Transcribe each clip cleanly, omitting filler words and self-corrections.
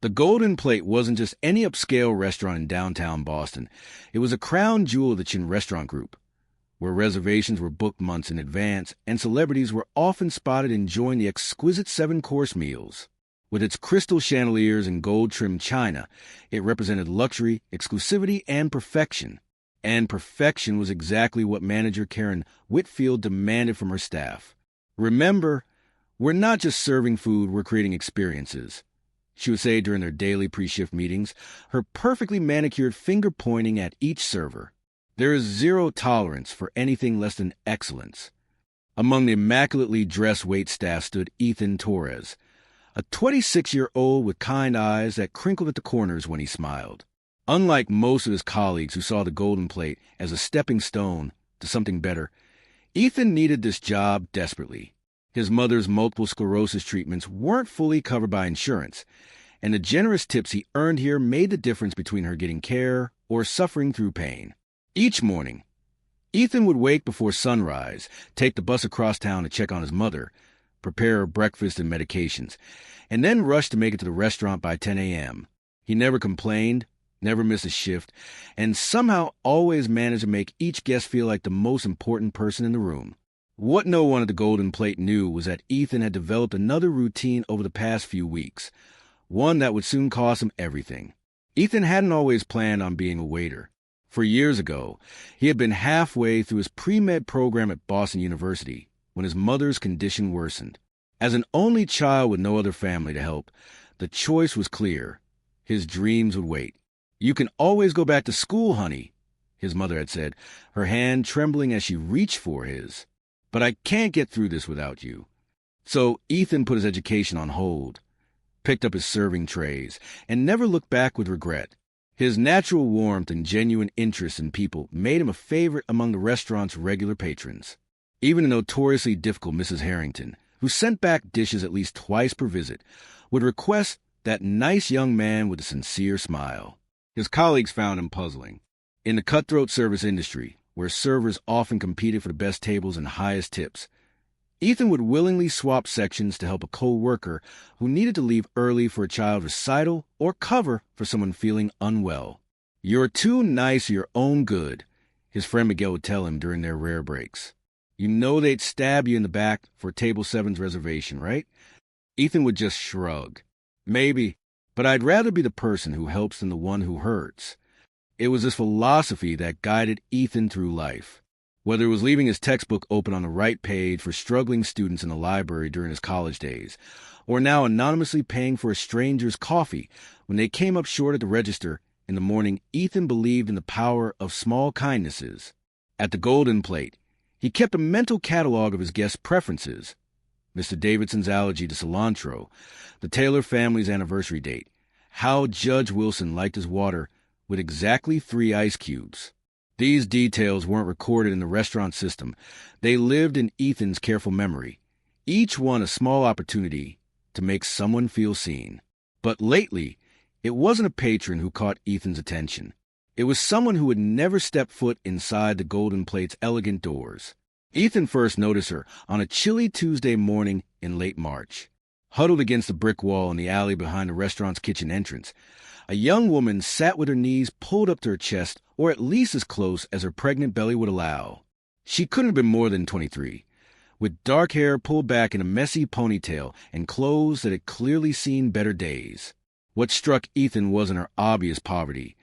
The Golden Plate wasn't just any upscale restaurant in downtown Boston. It was a crown jewel of the Chen restaurant group, where reservations were booked months in advance and celebrities were often spotted enjoying the exquisite seven-course meals. With its crystal chandeliers and gold-trimmed china, it represented luxury, exclusivity, and perfection. And perfection was exactly what manager Karen Whitfield demanded from her staff. "Remember, we're not just serving food, we're creating experiences," she would say during their daily pre-shift meetings, her perfectly manicured finger pointing at each server. "There is zero tolerance for anything less than excellence." Among the immaculately dressed waitstaff stood Ethan Torres, a 26-year-old with kind eyes that crinkled at the corners when he smiled. Unlike most of his colleagues who saw the Golden Plate as a stepping stone to something better, Ethan needed this job desperately. His mother's multiple sclerosis treatments weren't fully covered by insurance, and the generous tips he earned here made the difference between her getting care or suffering through pain. Each morning, Ethan would wake before sunrise, take the bus across town to check on his mother, prepare her breakfast and medications, and then rush to make it to the restaurant by 10 a.m. He never complained, never missed a shift, and somehow always managed to make each guest feel like the most important person in the room. What no one at the Golden Plate knew was that Ethan had developed another routine over the past few weeks, one that would soon cost him everything. Ethan hadn't always planned on being a waiter. For years ago, he had been halfway through his pre-med program at Boston University when his mother's condition worsened. As an only child with no other family to help, the choice was clear. His dreams would wait. "You can always go back to school, honey," his mother had said, her hand trembling as she reached for his. "But I can't get through this without you." So Ethan put his education on hold, picked up his serving trays, and never looked back with regret. His natural warmth and genuine interest in people made him a favorite among the restaurant's regular patrons. Even the notoriously difficult Mrs. Harrington, who sent back dishes at least twice per visit, would request that nice young man with a sincere smile. His colleagues found him puzzling. In the cutthroat service industry, where servers often competed for the best tables and highest tips, Ethan would willingly swap sections to help a co-worker who needed to leave early for a child recital or cover for someone feeling unwell. "You're too nice for your own good," his friend Miguel would tell him during their rare breaks. "You know they'd stab you in the back for Table 7's reservation, right?" Ethan would just shrug. "Maybe, but I'd rather be the person who helps than the one who hurts." It was this philosophy that guided Ethan through life. Whether it was leaving his textbook open on the right page for struggling students in the library during his college days, or now anonymously paying for a stranger's coffee when they came up short at the register in the morning, Ethan believed in the power of small kindnesses. At the Golden Plate, he kept a mental catalog of his guests' preferences: Mr. Davidson's allergy to cilantro, the Taylor family's anniversary date, how Judge Wilson liked his water with exactly 3 ice cubes. These details weren't recorded in the restaurant system. They lived in Ethan's careful memory, each one a small opportunity to make someone feel seen. But lately, it wasn't a patron who caught Ethan's attention. It was someone who had never stepped foot inside the Golden Plate's elegant doors. Ethan first noticed her on a chilly Tuesday morning in late March. Huddled against the brick wall in the alley behind the restaurant's kitchen entrance, a young woman sat with her knees pulled up to her chest, or at least as close as her pregnant belly would allow. She couldn't have been more than 23, with dark hair pulled back in a messy ponytail and clothes that had clearly seen better days. What struck Ethan wasn't her obvious poverty,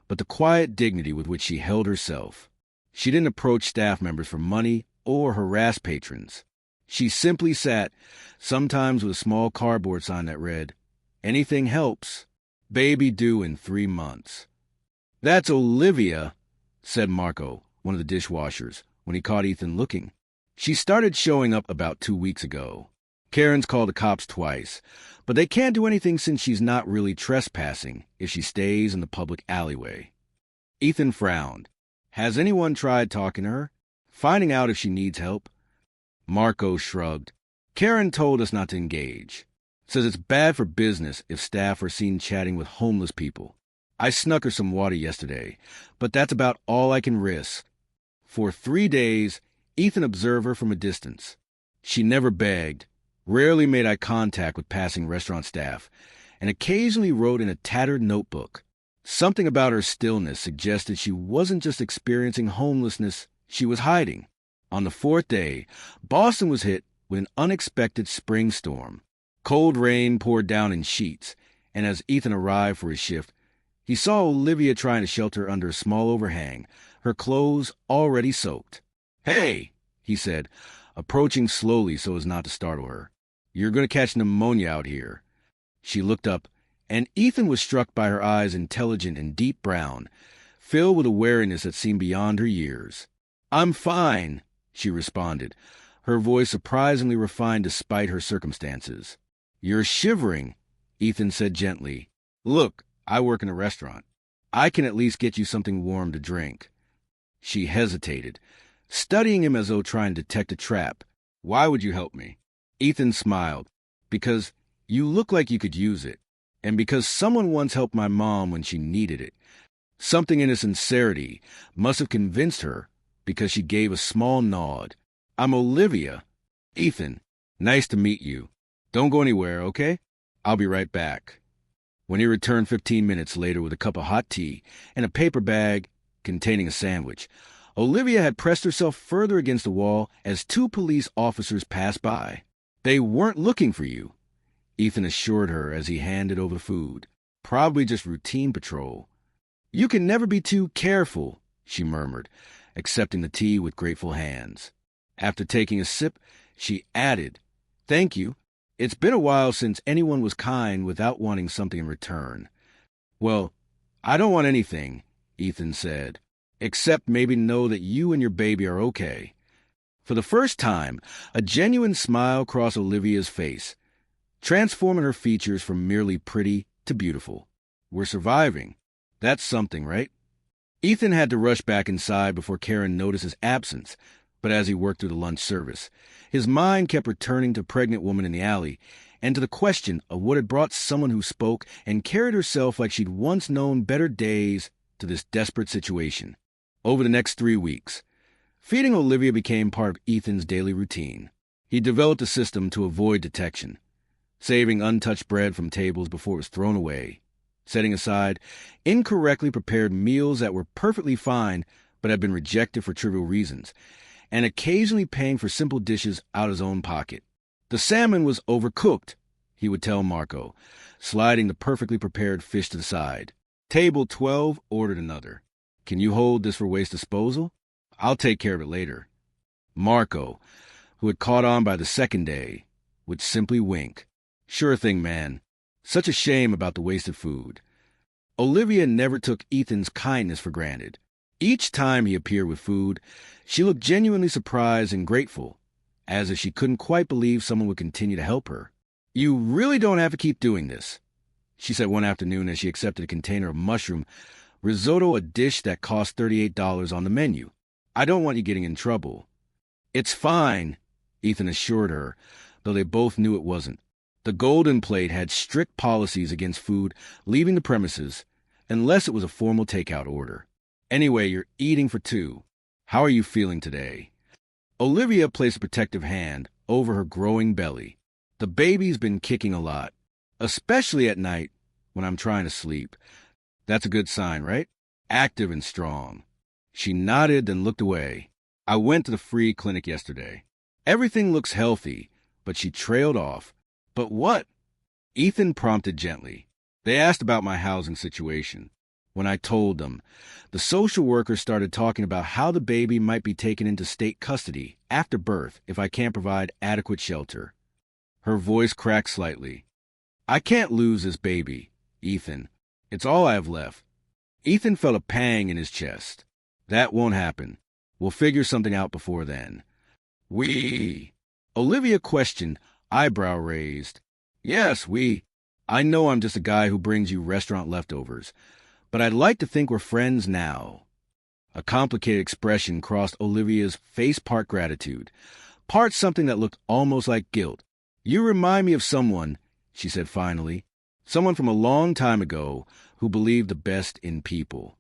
but the quiet dignity with which she held herself. She didn't approach staff members for money or harass patrons. She simply sat, sometimes with a small cardboard sign that read, "Anything helps. Baby due in 3 months." "That's Olivia," said Marco, one of the dishwashers, when he caught Ethan looking. "She started showing up about 2 weeks ago. Karen's called the cops twice, but they can't do anything since she's not really trespassing if she stays in the public alleyway." Ethan frowned. "Has anyone tried talking to her? Finding out if she needs help?" Marco shrugged. "Karen told us not to engage. Says it's bad for business if staff are seen chatting with homeless people. I snuck her some water yesterday, but that's about all I can risk." For 3 days, Ethan observed her from a distance. She never begged, rarely made eye contact with passing restaurant staff, and occasionally wrote in a tattered notebook. Something about her stillness suggested she wasn't just experiencing homelessness, she was hiding. On the fourth day, Boston was hit with an unexpected spring storm. Cold rain poured down in sheets, and as Ethan arrived for his shift, he saw Olivia trying to shelter under a small overhang, her clothes already soaked. "Hey," he said, approaching slowly so as not to startle her. "You're going to catch pneumonia out here." She looked up, and Ethan was struck by her eyes, intelligent and deep brown, filled with a wariness that seemed beyond her years. "I'm fine," she responded, her voice surprisingly refined despite her circumstances. "You're shivering," Ethan said gently. "Look, I work in a restaurant. I can at least get you something warm to drink." She hesitated, studying him as though trying to detect a trap. "Why would you help me?" Ethan smiled. "Because you look like you could use it, and because someone once helped my mom when she needed it." Something in his sincerity must have convinced her, because she gave a small nod. "I'm Olivia." "Ethan, nice to meet you. Don't go anywhere, okay? I'll be right back." When he returned 15 minutes later with a cup of hot tea and a paper bag containing a sandwich, Olivia had pressed herself further against the wall as two police officers passed by. "They weren't looking for you," Ethan assured her as he handed over the food. "Probably just routine patrol." "You can never be too careful," she murmured, accepting the tea with grateful hands. After taking a sip, she added, "Thank you. It's been a while since anyone was kind without wanting something in return." "Well, I don't want anything," Ethan said, "except maybe know that you and your baby are okay." For the first time, a genuine smile crossed Olivia's face, transforming her features from merely pretty to beautiful. "We're surviving. That's something, right?" Ethan had to rush back inside before Karen noticed his absence, but as he worked through the lunch service, his mind kept returning to the pregnant woman in the alley and to the question of what had brought someone who spoke and carried herself like she'd once known better days to this desperate situation. Over the next 3 weeks, feeding Olivia became part of Ethan's daily routine. He developed a system to avoid detection, saving untouched bread from tables before it was thrown away, setting aside incorrectly prepared meals that were perfectly fine but had been rejected for trivial reasons, and occasionally paying for simple dishes out of his own pocket. The salmon was overcooked, he would tell Marco, sliding the perfectly prepared fish to the side. "Table 12 ordered another. Can you hold this for waste disposal? I'll take care of it later." Marco, who had caught on by the second day, would simply wink. "Sure thing, man. Such a shame about the wasted food." Olivia never took Ethan's kindness for granted. Each time he appeared with food, she looked genuinely surprised and grateful, as if she couldn't quite believe someone would continue to help her. "You really don't have to keep doing this," she said one afternoon as she accepted a container of mushroom risotto, a dish that cost $38 on the menu. "I don't want you getting in trouble." "It's fine," Ethan assured her, though they both knew it wasn't. The Golden Plate had strict policies against food leaving the premises unless it was a formal takeout order. "Anyway, you're eating for two. How are you feeling today?" Olivia placed a protective hand over her growing belly. "The baby's been kicking a lot, especially at night when I'm trying to sleep. That's a good sign, right? Active and strong." She nodded, then looked away. "I went to the free clinic yesterday. Everything looks healthy," but she trailed off. "But what?" Ethan prompted gently. "They asked about my housing situation. When I told them, the social worker started talking about how the baby might be taken into state custody after birth if I can't provide adequate shelter." Her voice cracked slightly. "I can't lose this baby, Ethan. It's all I have left." Ethan felt a pang in his chest. "That won't happen. We'll figure something out before then." "We?" Olivia questioned, eyebrow raised. "Yes, we. I know I'm just a guy who brings you restaurant leftovers, but I'd like to think we're friends now." A complicated expression crossed Olivia's face, part gratitude, part something that looked almost like guilt. "You remind me of someone," she said finally, "someone from a long time ago who believed the best in people."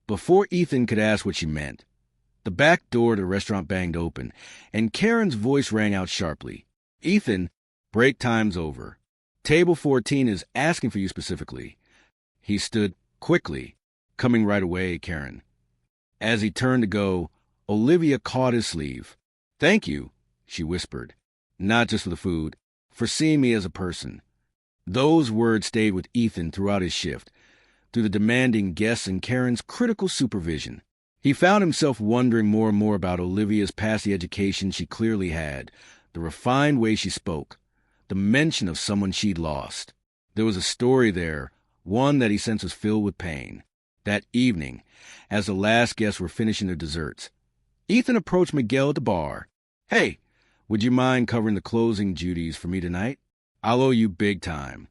Before Ethan could ask what she meant, the back door to the restaurant banged open, and Karen's voice rang out sharply. "Ethan, break time's over." Table 14 is asking for you specifically. He stood quickly. Coming right away, Karen. As he turned to go, Olivia caught his sleeve. Thank you, she whispered. Not just for the food, for seeing me as a person. Those words stayed with Ethan throughout his shift, through the demanding guests and Karen's critical supervision. He found himself wondering more and more about Olivia's past the education she clearly had, the refined way she spoke, the mention of someone she'd lost. There was a story there, one that he sensed was filled with pain. That evening, as the last guests were finishing their desserts, Ethan approached Miguel at the bar. Hey, would you mind covering the closing duties for me tonight? I'll owe you big time.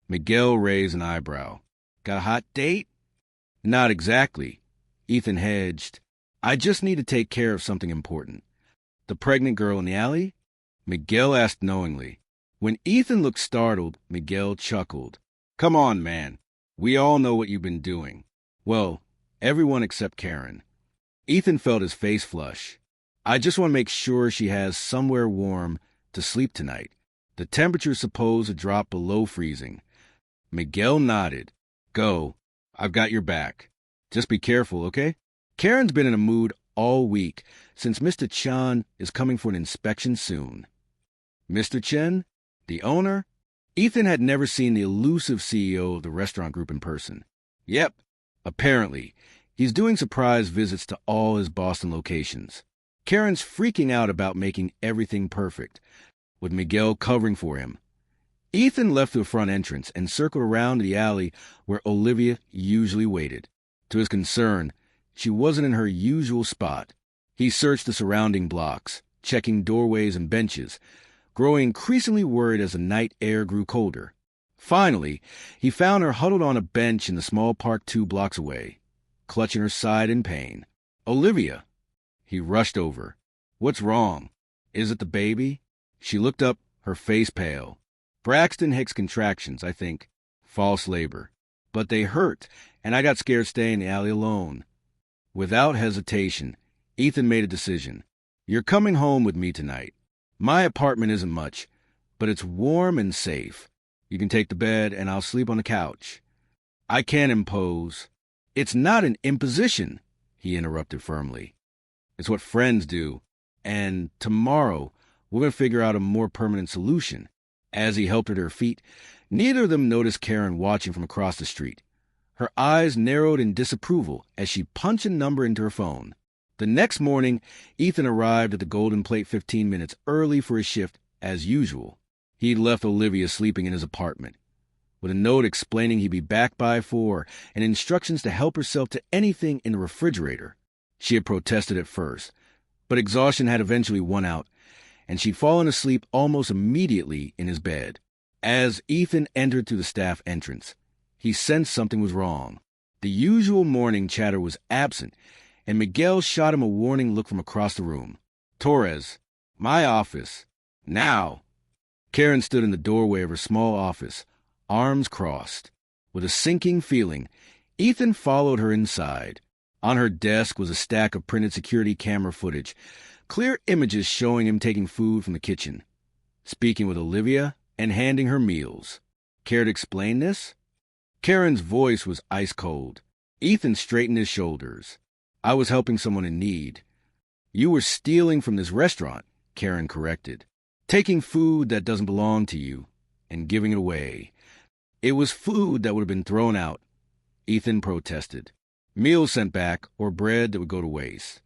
Miguel raised an eyebrow. Got a hot date? Not exactly. Ethan hedged. I just need to take care of something important. The pregnant girl in the alley? Miguel asked knowingly. When Ethan looked startled, Miguel chuckled. Come on, man. We all know what you've been doing. Well, everyone except Karen. Ethan felt his face flush. I just want to make sure she has somewhere warm to sleep tonight. The temperature's supposed to drop below freezing. Miguel nodded. Go. I've got your back. Just be careful, okay? Karen's been in a mood all week, since Mr. Chen is coming for an inspection soon. Mr. Chen? The owner? Ethan had never seen the elusive CEO of the restaurant group in person. Yep. Apparently, he's doing surprise visits to all his Boston locations. Karen's freaking out about making everything perfect, with Miguel covering for him. Ethan left the front entrance and circled around the alley where Olivia usually waited. To his concern, she wasn't in her usual spot. He searched the surrounding blocks, checking doorways and benches, growing increasingly worried as the night air grew colder. Finally, he found her huddled on a bench in the small park 2 blocks away, clutching her side in pain. Olivia! He rushed over. What's wrong? Is it the baby? She looked up, her face pale. Braxton Hicks contractions, I think. False labor. But they hurt, and I got scared staying in the alley alone. Without hesitation, Ethan made a decision. You're coming home with me tonight. My apartment isn't much, but it's warm and safe. You can take the bed, and I'll sleep on the couch. I can't impose. It's not an imposition, he interrupted firmly. It's what friends do. And tomorrow, we're going to figure out a more permanent solution. As he helped her to her feet, neither of them noticed Karen watching from across the street. Her eyes narrowed in disapproval as she punched a number into her phone. The next morning, Ethan arrived at the Golden Plate 15 minutes early for his shift, as usual. He'd left Olivia sleeping in his apartment, with a note explaining he'd be back by 4 and instructions to help herself to anything in the refrigerator. She had protested at first, but exhaustion had eventually won out, and she'd fallen asleep almost immediately in his bed. As Ethan entered through the staff entrance, he sensed something was wrong. The usual morning chatter was absent, and Miguel shot him a warning look from across the room. Torres, my office. Now. Karen stood in the doorway of her small office, arms crossed. With a sinking feeling, Ethan followed her inside. On her desk was a stack of printed security camera footage, clear images showing him taking food from the kitchen, speaking with Olivia, and handing her meals. Care to explain this? Karen's voice was ice cold. Ethan straightened his shoulders. I was helping someone in need. You were stealing from this restaurant, Karen corrected. Taking food that doesn't belong to you and giving it away. It was food that would have been thrown out. Ethan protested. Meals sent back or bread that would go to waste.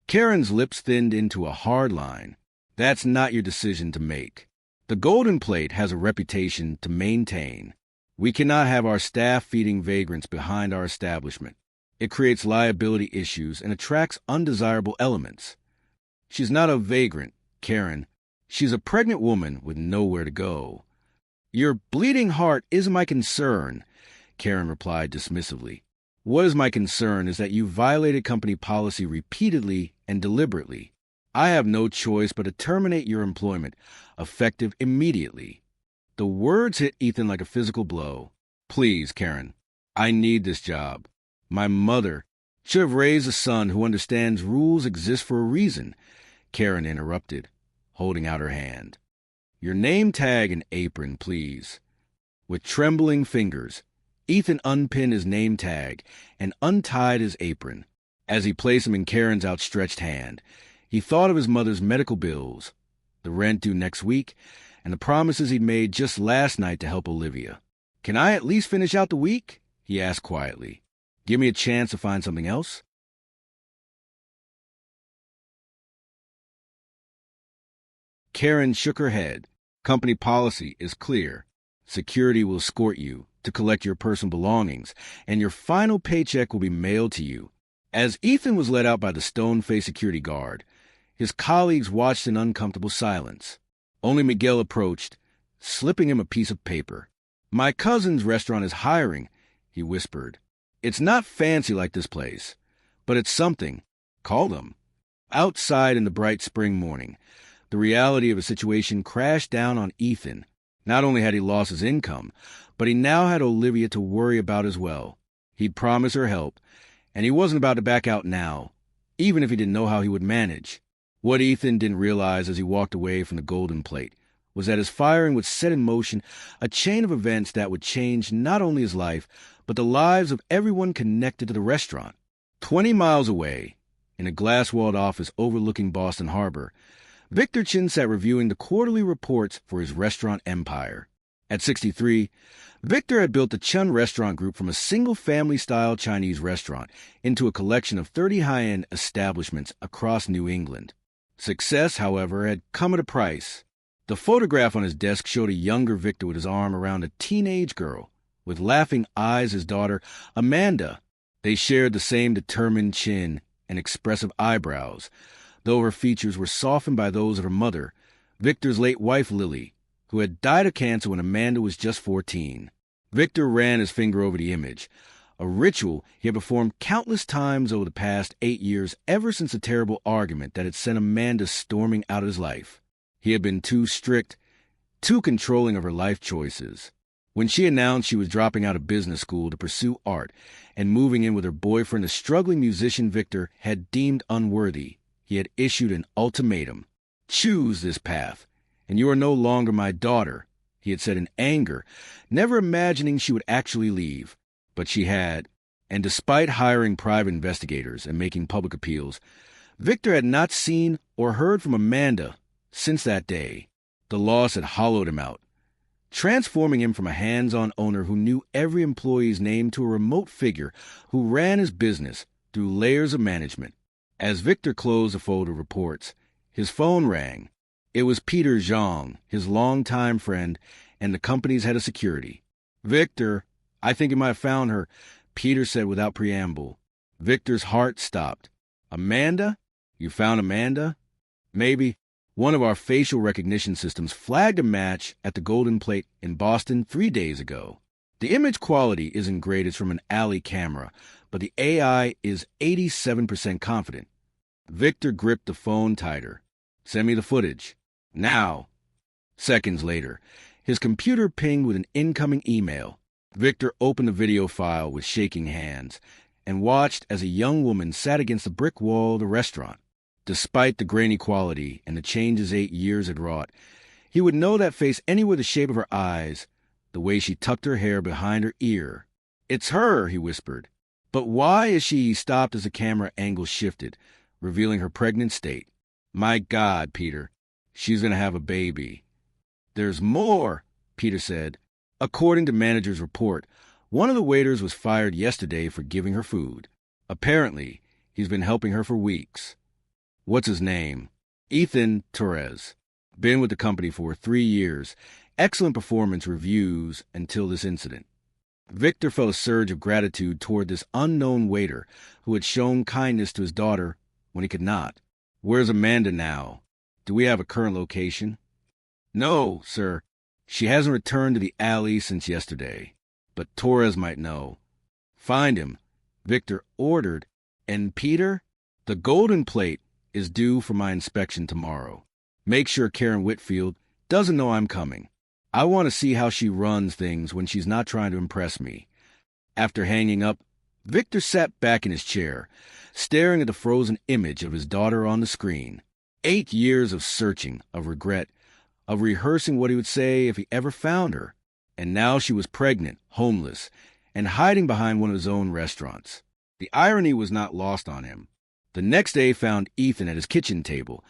Karen's lips thinned into a hard line. That's not your decision to make. The Golden Plate has a reputation to maintain. We cannot have our staff feeding vagrants behind our establishment. It creates liability issues and attracts undesirable elements. She's not a vagrant, Karen. She's a pregnant woman with nowhere to go. Your bleeding heart isn't my concern, Karen replied dismissively. What is my concern is that you violated company policy repeatedly and deliberately. I have no choice but to terminate your employment, effective immediately. The words hit Ethan like a physical blow. Please, Karen, I need this job. My mother should have raised a son who understands rules exist for a reason, Karen interrupted, holding out her hand. Your name tag and apron, please." With trembling fingers, Ethan unpinned his name tag and untied his apron. As he placed them in Karen's outstretched hand, he thought of his mother's medical bills, the rent due next week, and the promises he'd made just last night to help Olivia. "Can I at least finish out the week?" he asked quietly. "Give me a chance to find something else?" Karen shook her head. "Company policy is clear. Security will escort you to collect your personal belongings, and your final paycheck will be mailed to you." As Ethan was led out by the stone-faced security guard, his colleagues watched in uncomfortable silence. Only Miguel approached, slipping him a piece of paper. "My cousin's restaurant is hiring," he whispered. "It's not fancy like this place, but it's something. Call them." Outside in the bright spring morning, the reality of his situation crashed down on Ethan. Not only had he lost his income, but he now had Olivia to worry about as well. He'd promised her help, and he wasn't about to back out now, even if he didn't know how he would manage. What Ethan didn't realize as he walked away from the Golden Plate was that his firing would set in motion a chain of events that would change not only his life, but the lives of everyone connected to the restaurant. 20 miles away, in a glass-walled office overlooking Boston Harbor, Victor Chen sat reviewing the quarterly reports for his restaurant empire. At 63, Victor had built the Chen Restaurant Group from a single family-style Chinese restaurant into a collection of 30 high-end establishments across New England. Success, however, had come at a price. The photograph on his desk showed a younger Victor with his arm around a teenage girl. With laughing eyes, his daughter, Amanda. They shared the same determined chin and expressive eyebrows, though her features were softened by those of her mother, Victor's late wife, Lily, who had died of cancer when Amanda was just 14. Victor ran his finger over the image, a ritual he had performed countless times over the past 8 years, ever since the terrible argument that had sent Amanda storming out of his life. He had been too strict, too controlling of her life choices. When she announced she was dropping out of business school to pursue art and moving in with her boyfriend, a struggling musician Victor had deemed unworthy, he had issued an ultimatum. "Choose this path, and you are no longer my daughter," he had said in anger, never imagining she would actually leave. But she had, and despite hiring private investigators and making public appeals, Victor had not seen or heard from Amanda since that day. The loss had hollowed him out, transforming him from a hands-on owner who knew every employee's name to a remote figure who ran his business through layers of management. As Victor closed the folder of reports, his phone rang. It was Peter Zhang, his longtime friend and the company's head of security. "Victor, I think you might have found her," Peter said without preamble. Victor's heart stopped. "Amanda? You found Amanda?" "Maybe. One of our facial recognition systems flagged a match at the Golden Plate in Boston 3 days ago. The image quality isn't great, it's from an alley camera, but the AI is 87% confident." Victor gripped the phone tighter. "Send me the footage. Now." Seconds later, his computer pinged with an incoming email. Victor opened the video file with shaking hands and watched as a young woman sat against the brick wall of the restaurant. Despite the grainy quality and the changes 8 years had wrought, he would know that face anywhere the shape of her eyes, the way she tucked her hair behind her ear. "It's her," he whispered. "But why is she?" He stopped as the camera angle shifted, revealing her pregnant state. "My God, Peter, she's going to have a baby." "There's more," Peter said. According to manager's report, one of the waiters was fired yesterday for giving her food. Apparently, he's been helping her for weeks. "What's his name?" "Ethan Torres. Been with the company for 3 years. Excellent performance reviews until this incident." Victor felt a surge of gratitude toward this unknown waiter who had shown kindness to his daughter when he could not. "Where's Amanda now? Do we have a current location?" "No, sir. She hasn't returned to the alley since yesterday. But Torres might know." "Find him," Victor ordered. "And Peter, the Golden Plate is due for my inspection tomorrow. Make sure Karen Whitfield doesn't know I'm coming. I want to see how she runs things when she's not trying to impress me." After hanging up, Victor sat back in his chair, staring at the frozen image of his daughter on the screen. 8 years of searching, of regret, of rehearsing what he would say if he ever found her. And now she was pregnant, homeless, and hiding behind one of his own restaurants. The irony was not lost on him. The next day found Ethan at his kitchen table,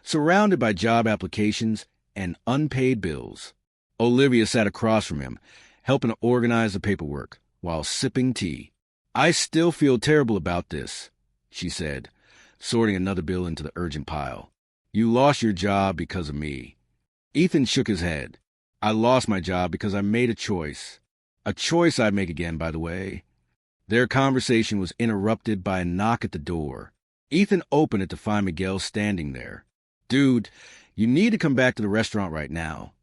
surrounded by job applications and unpaid bills. Olivia sat across from him, helping to organize the paperwork, while sipping tea. "I still feel terrible about this," she said, sorting another bill into the urgent pile. "You lost your job because of me." Ethan shook his head. "I lost my job because I made a choice. A choice I'd make again, by the way." Their conversation was interrupted by a knock at the door. Ethan opened it to find Miguel standing there. "Dude, you need to come back to the restaurant right now,"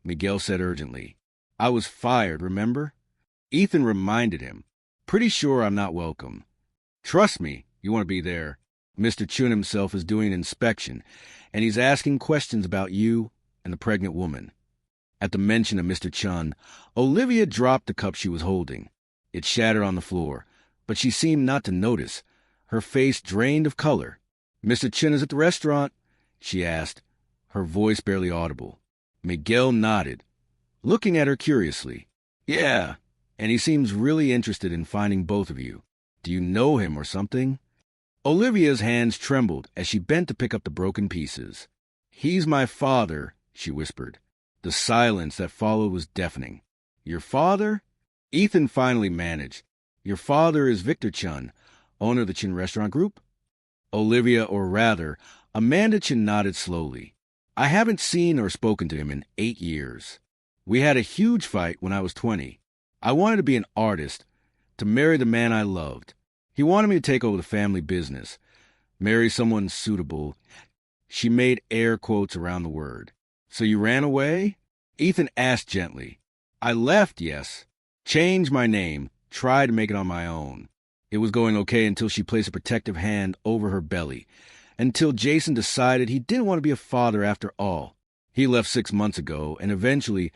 Miguel said urgently. "I was fired, remember?" Ethan reminded him. "Pretty sure I'm not welcome." "Trust me, you want to be there. Mr. Chen himself is doing an inspection, and he's asking questions about you and the pregnant woman." At the mention of Mr. Chen, Olivia dropped the cup she was holding. It shattered on the floor, but she seemed not to notice, her face drained of color. "Mr. Chen is at the restaurant?" she asked, her voice barely audible. Miguel nodded, looking at her curiously. "Yeah, and he seems really interested in finding both of you. Do you know him or something?" Olivia's hands trembled as she bent to pick up the broken pieces. "He's my father," she whispered. The silence that followed was deafening. "Your father?" Ethan finally managed. "Your father is Victor Chen, owner of the Chen Restaurant Group?" Olivia, or rather, Amanda Chen nodded slowly. "I haven't seen or spoken to him in 8 years. We had a huge fight when I was 20. I wanted to be an artist, to marry the man I loved. He wanted me to take over the family business, marry someone suitable." She made air quotes around the word. "So you ran away?" Ethan asked gently. "I left, yes. Changed my name, tried to make it on my own. It was going okay until she placed a protective hand over her belly, until Jason decided he didn't want to be a father after all. He left 6 months ago, and eventually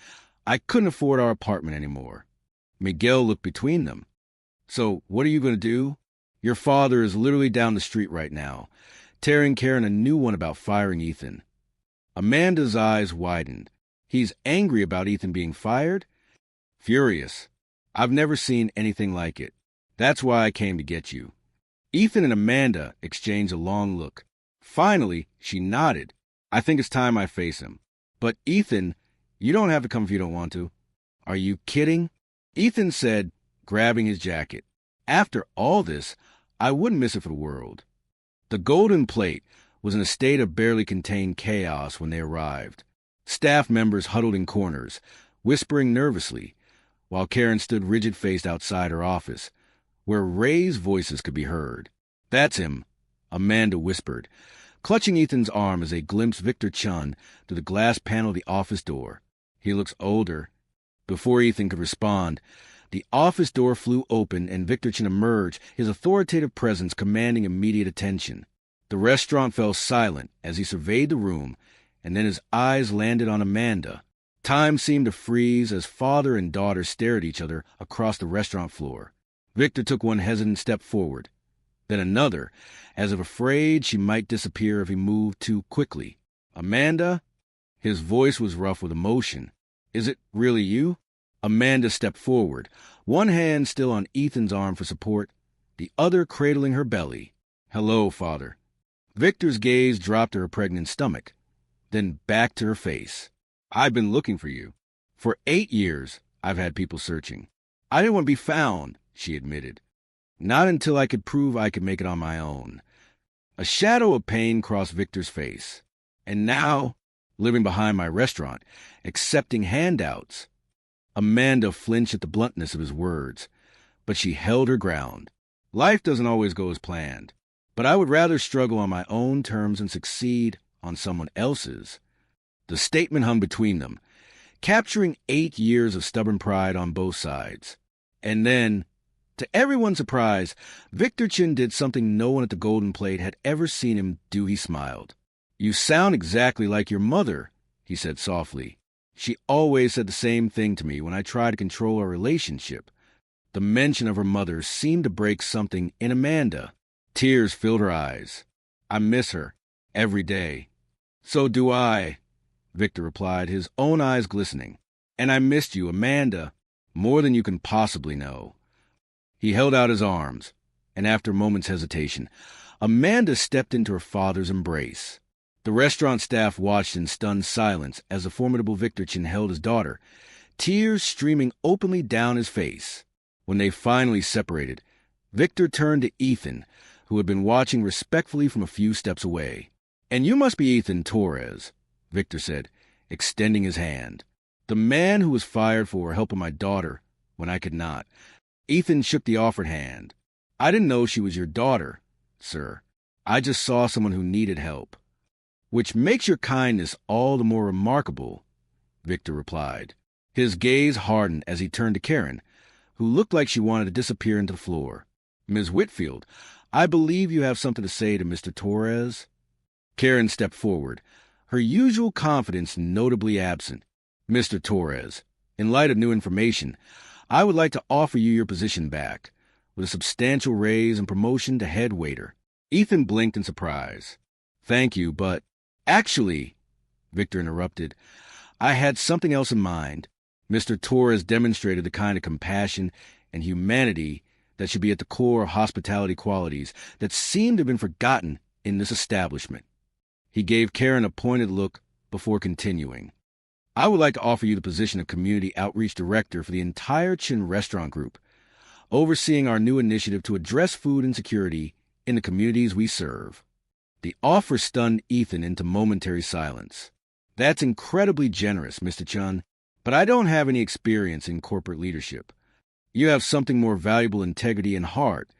I couldn't afford our apartment anymore." Miguel looked between them. "So what are you going to do? Your father is literally down the street right now, tearing Karen a new one about firing Ethan." Amanda's eyes widened. "He's angry about Ethan being fired?" "Furious. I've never seen anything like it. That's why I came to get you." Ethan and Amanda exchanged a long look. Finally, she nodded. "I think it's time I face him. But Ethan, you don't have to come if you don't want to." "Are you kidding?" Ethan said, grabbing his jacket. "After all this, I wouldn't miss it for the world." The Golden Plate was in a state of barely contained chaos when they arrived. Staff members huddled in corners, whispering nervously, while Karen stood rigid-faced outside her office, where raised voices could be heard. "That's him," Amanda whispered, clutching Ethan's arm as they glimpsed Victor Chen through the glass panel of the office door. "He looks older." Before Ethan could respond, the office door flew open and Victor Chen emerged, his authoritative presence commanding immediate attention. The restaurant fell silent as he surveyed the room, and then his eyes landed on Amanda. Time seemed to freeze as father and daughter stared at each other across the restaurant floor. Victor took one hesitant step forward, then another, as if afraid she might disappear if he moved too quickly. "Amanda?" His voice was rough with emotion. "Is it really you?" Amanda stepped forward, one hand still on Ethan's arm for support, the other cradling her belly. "Hello, father." Victor's gaze dropped to her pregnant stomach, then back to her face. "I've been looking for you. For 8 years, I've had people searching. I didn't want to be found," she admitted. "Not until I could prove I could make it on my own." A shadow of pain crossed Victor's face. "And now, living behind my restaurant, accepting handouts." Amanda flinched at the bluntness of his words, but she held her ground. "Life doesn't always go as planned, but I would rather struggle on my own terms and succeed on someone else's." The statement hung between them, capturing 8 years of stubborn pride on both sides. And then, to everyone's surprise, Victor Chen did something no one at the Golden Plate had ever seen him do. He smiled. "You sound exactly like your mother," he said softly. "She always said the same thing to me when I tried to control our relationship." The mention of her mother seemed to break something in Amanda. Tears filled her eyes. "I miss her every day." "So do I." Victor replied, his own eyes glistening. "And I missed you, Amanda, more than you can possibly know." He held out his arms, and after a moment's hesitation, Amanda stepped into her father's embrace. The restaurant staff watched in stunned silence as the formidable Victor Chen held his daughter, tears streaming openly down his face. When they finally separated, Victor turned to Ethan, who had been watching respectfully from a few steps away. "And you must be Ethan Torres," Victor said, extending his hand. "The man who was fired for helping my daughter when I could not." Ethan shook the offered hand. "I didn't know she was your daughter, sir. I just saw someone who needed help." "Which makes your kindness all the more remarkable," Victor replied. His gaze hardened as he turned to Karen, who looked like she wanted to disappear into the floor. "Ms. Whitfield, I believe you have something to say to Mr. Torres." Karen stepped forward, her usual confidence notably absent. "Mr. Torres, in light of new information, I would like to offer you your position back, with a substantial raise and promotion to head waiter." Ethan blinked in surprise. "Thank you, but—" "Actually," Victor interrupted, "I had something else in mind." Mr. Torres demonstrated the kind of compassion and humanity that should be at the core of hospitality qualities that seemed to have been forgotten in this establishment. He gave Karen a pointed look before continuing. "I would like to offer you the position of Community Outreach Director for the entire Chen Restaurant Group, overseeing our new initiative to address food insecurity in the communities we serve." The offer stunned Ethan into momentary silence. "That's incredibly generous, Mr. Chen, but I don't have any experience in corporate leadership." "You have something more valuable, integrity and heart,"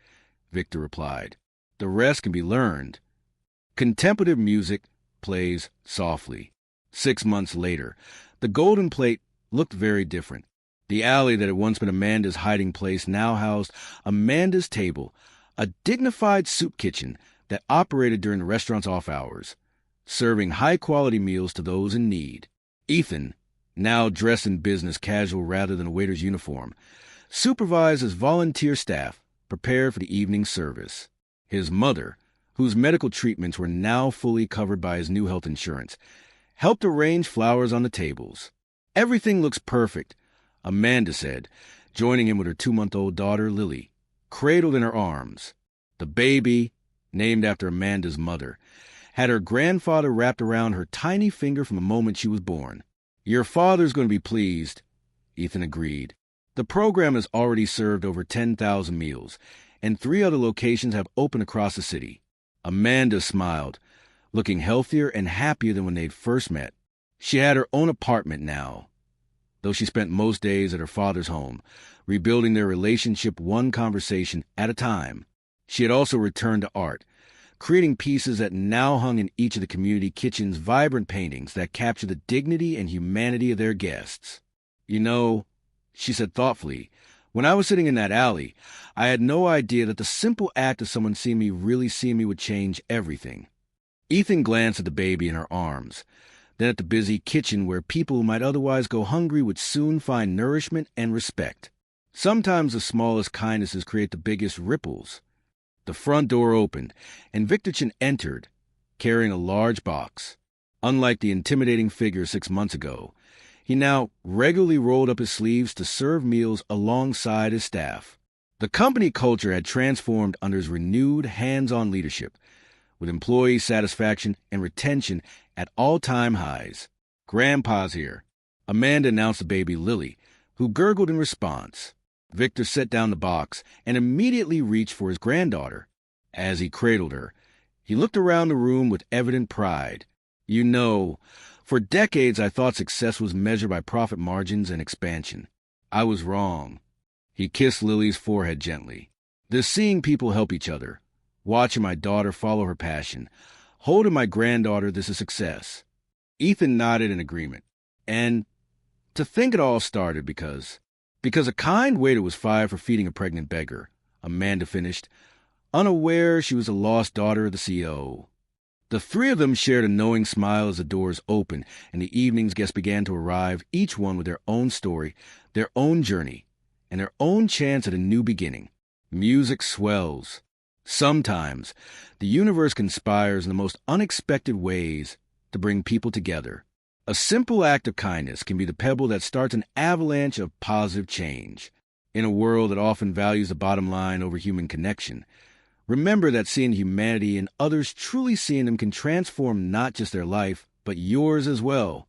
Victor replied. "The rest can be learned." Contemplative music plays softly. 6 months later, the Golden Plate looked very different. The alley that had once been Amanda's hiding place now housed Amanda's Table, a dignified soup kitchen that operated during the restaurant's off hours, serving high-quality meals to those in need. Ethan, now dressed in business casual rather than a waiter's uniform, supervised his volunteer staff prepared for the evening service. His mother, whose medical treatments were now fully covered by his new health insurance, helped arrange flowers on the tables. "Everything looks perfect," Amanda said, joining him with her 2-month-old daughter, Lily, cradled in her arms. The baby, named after Amanda's mother, had her grandfather wrapped around her tiny finger from the moment she was born. "Your father's going to be pleased," Ethan agreed. "The program has already served over 10,000 meals, and 3 other locations have opened across the city." Amanda smiled, looking healthier and happier than when they'd first met. She had her own apartment now, though she spent most days at her father's home, rebuilding their relationship one conversation at a time. She had also returned to art, creating pieces that now hung in each of the community kitchen's vibrant paintings that captured the dignity and humanity of their guests. "You know," she said thoughtfully, "when I was sitting in that alley, I had no idea that the simple act of someone really seeing me would change everything." Ethan glanced at the baby in her arms, then at the busy kitchen where people who might otherwise go hungry would soon find nourishment and respect. Sometimes the smallest kindnesses create the biggest ripples. The front door opened, and Victor Chen entered, carrying a large box. Unlike the intimidating figure 6 months ago, he now regularly rolled up his sleeves to serve meals alongside his staff. The company culture had transformed under his renewed hands-on leadership, with employee satisfaction and retention at all-time highs. "Grandpa's here," Amanda announced the baby Lily, who gurgled in response. Victor set down the box and immediately reached for his granddaughter. As he cradled her, he looked around the room with evident pride. "You know, for decades I thought success was measured by profit margins and expansion. I was wrong." He kissed Lily's forehead gently. "This seeing people help each other, watching my daughter follow her passion, holding my granddaughter, this is success." Ethan nodded in agreement. "And to think it all started because a kind waiter was fired for feeding a pregnant beggar," Amanda finished, unaware she was a lost daughter of the CEO. The 3 of them shared a knowing smile as the doors opened and the evening's guests began to arrive, each one with their own story, their own journey, and their own chance at a new beginning. Music swells. Sometimes the universe conspires in the most unexpected ways to bring people together. A simple act of kindness can be the pebble that starts an avalanche of positive change. In a world that often values the bottom line over human connection, remember that seeing humanity and others truly seeing them can transform not just their life, but yours as well.